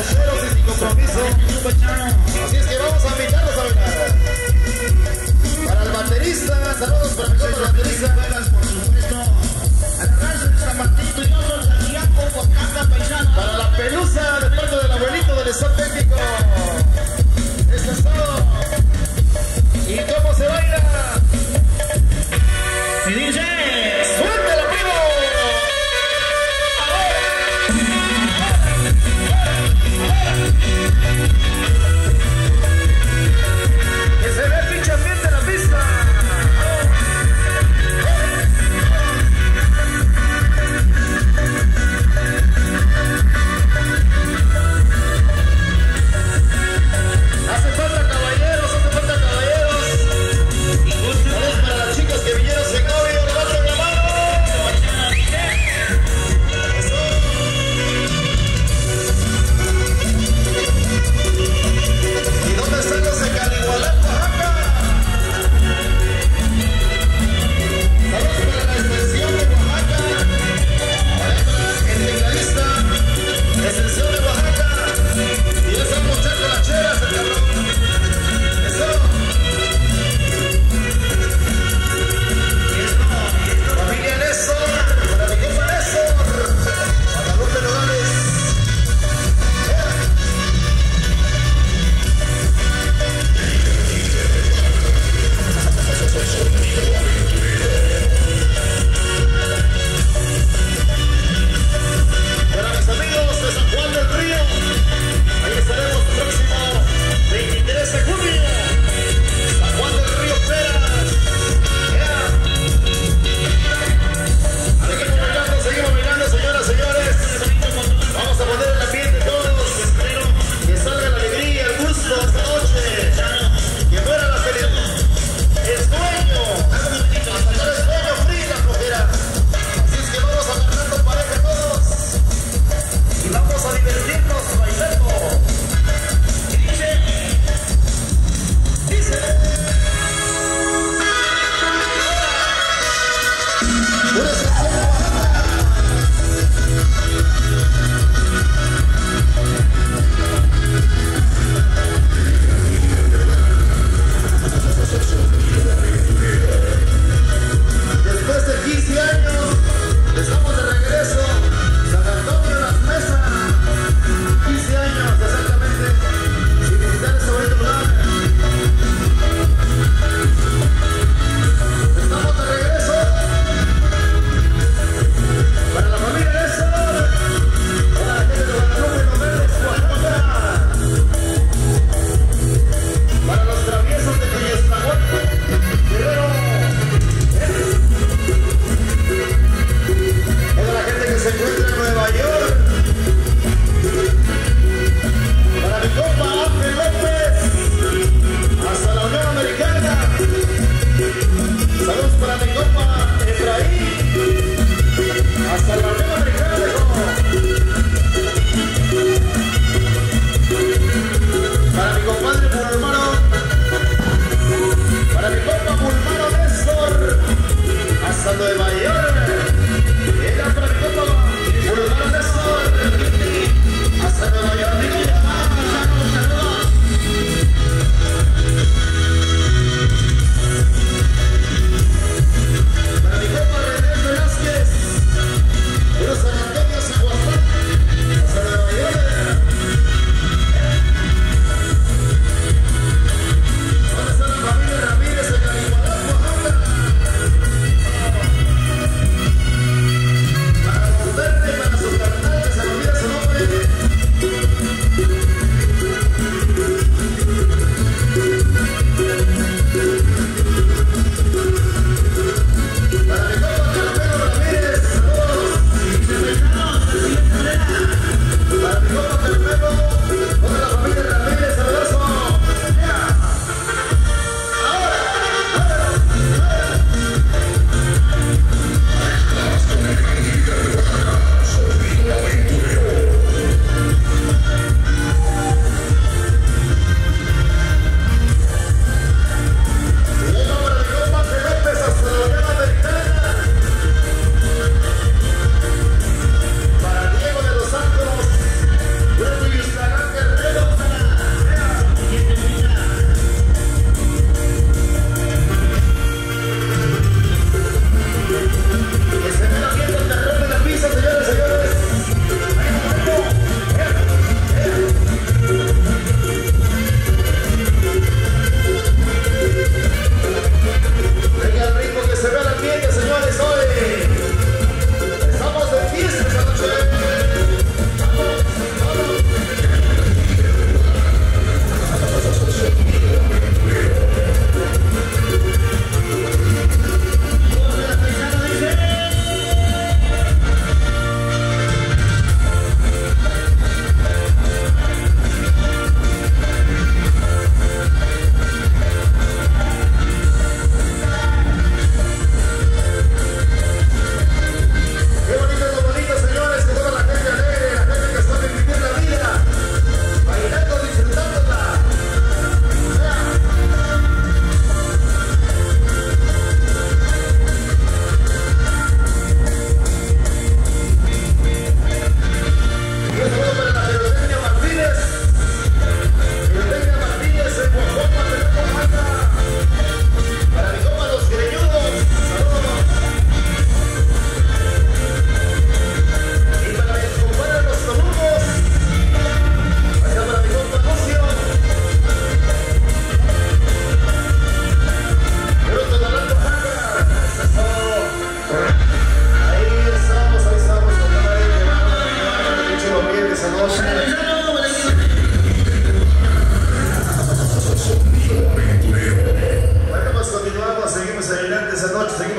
solteros y sin compromiso. Así es que vamos a invitarlos a bailar. Para el baterista, saludos para el baterista. Para la pelusa de parte del abuelito del Estado técnico. Eso es todo. ¿Y cómo se baila? Y dice: ¡suéltalo, amigo! Que se ve el pinche ambiente en la pista.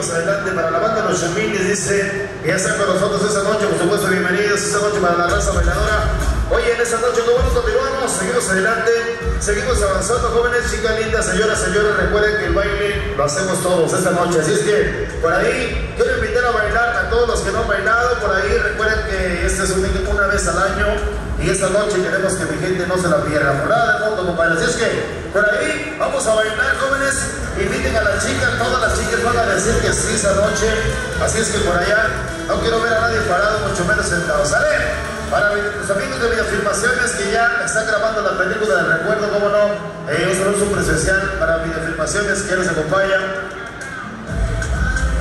seguimos adelante para la banda de los Chumines, dice que ya están con nosotros esta noche, por supuesto, bienvenidos esta noche para la raza bailadora. Oye, en esta noche, ¿cómo nos continuamos? Seguimos adelante, seguimos avanzando, jóvenes, chicas lindas, señoras, señores, recuerden que el baile lo hacemos todos esta noche, así es que por ahí quiero invitar a bailar a todos los que no han bailado, por ahí recuerden que este es una vez al año y esta noche queremos que mi gente no se la pierda, por nada del mundo, compadre, así es que por ahí vamos a bailar, jóvenes, inviten a las chicas, todas las chicas van a decir que sí esta noche, así es que por allá no quiero ver a nadie parado, mucho menos sentado, ¿sale? Para los amigos de Videofilmaciones que ya están grabando la película del recuerdo, cómo no, un saludo súper especial para Videofilmaciones que nos acompañan.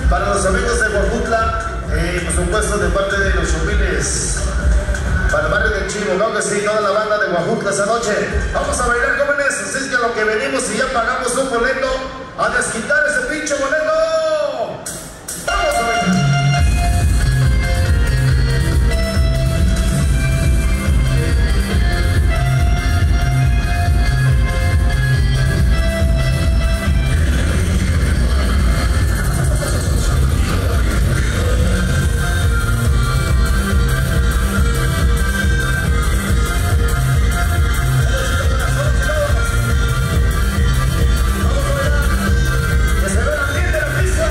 Para los amigos de Huajutla, por supuesto de parte de los Chumines, para el barrio del Chivo, ¿no? Que sí, toda la banda de Huajutla esa noche. Vamos a bailar, jóvenes, así es que a lo que venimos y ya pagamos un boleto, a desquitar ese pinche boleto. Vamos a bailar. Que se ve la gente en el piso.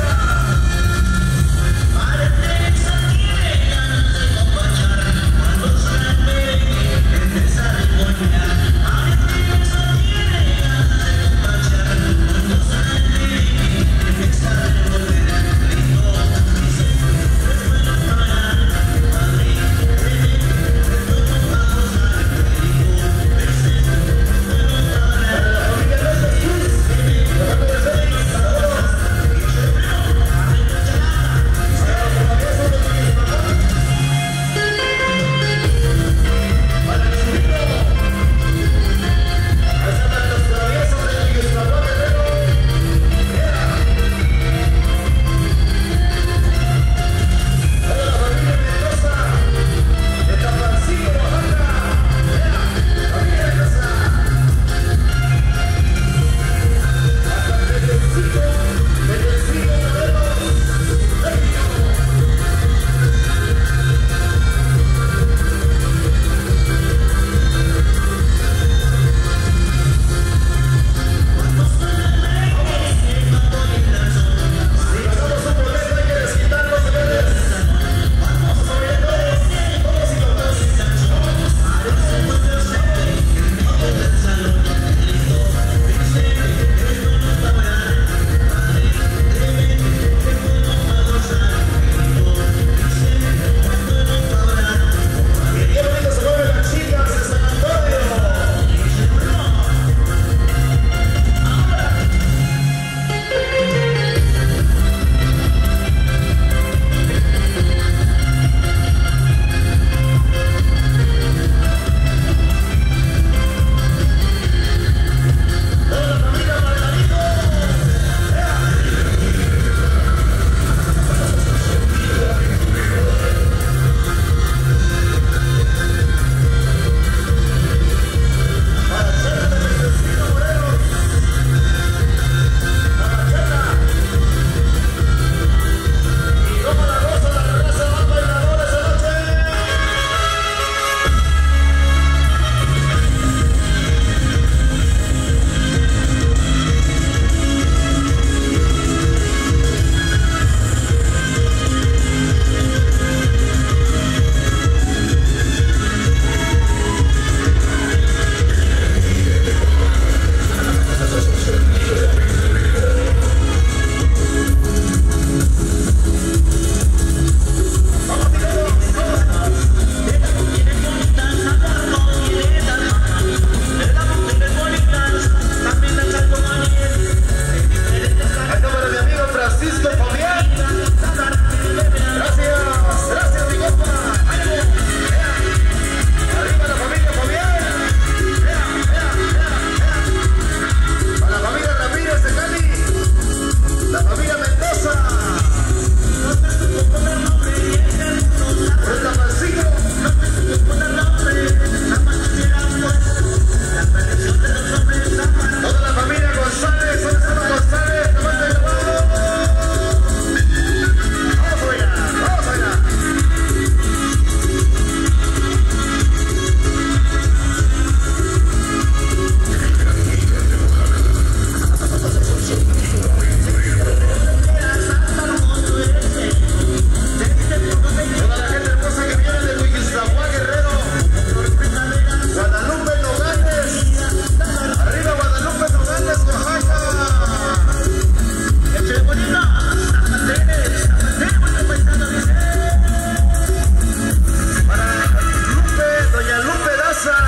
raza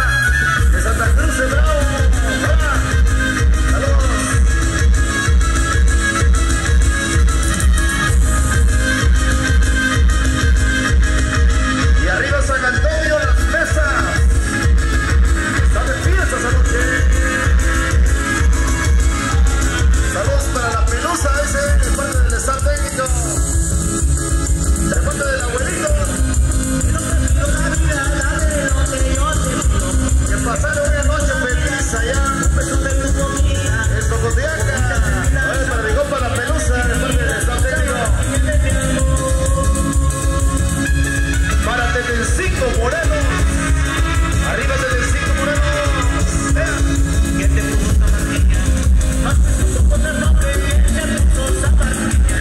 de Santa Cruz de Bravo. Saludos. Y arriba San Antonio, Las Mesas. Está de fiesta esa noche. Saludos para la Pelusa, ese es parte del staff técnico. De parte del abuelito. Que pasaron una noche feliz allá. En Tocotiaca. Para mi compa la Pelusa, de parte del staff técnico. Para Tetelcinco Morelos. Arriba Tetelcinco Morelos. Vean. ¿Qué te puso esta niña? Más te supo poner nombre, ¿qué te puso esa niña?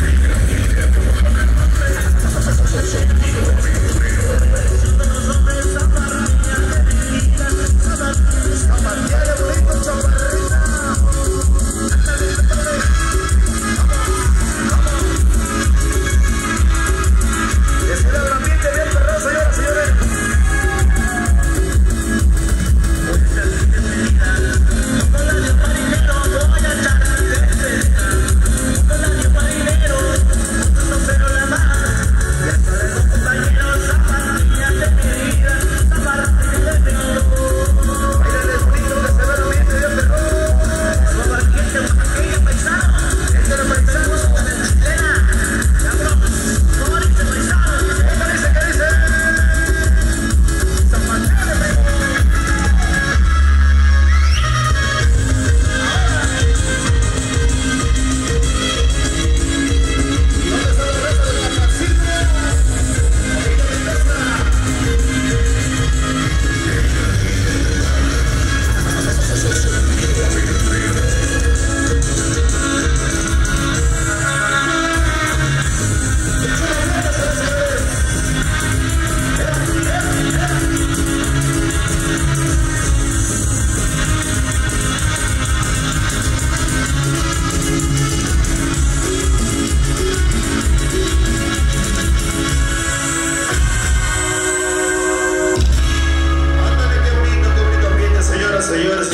Señores.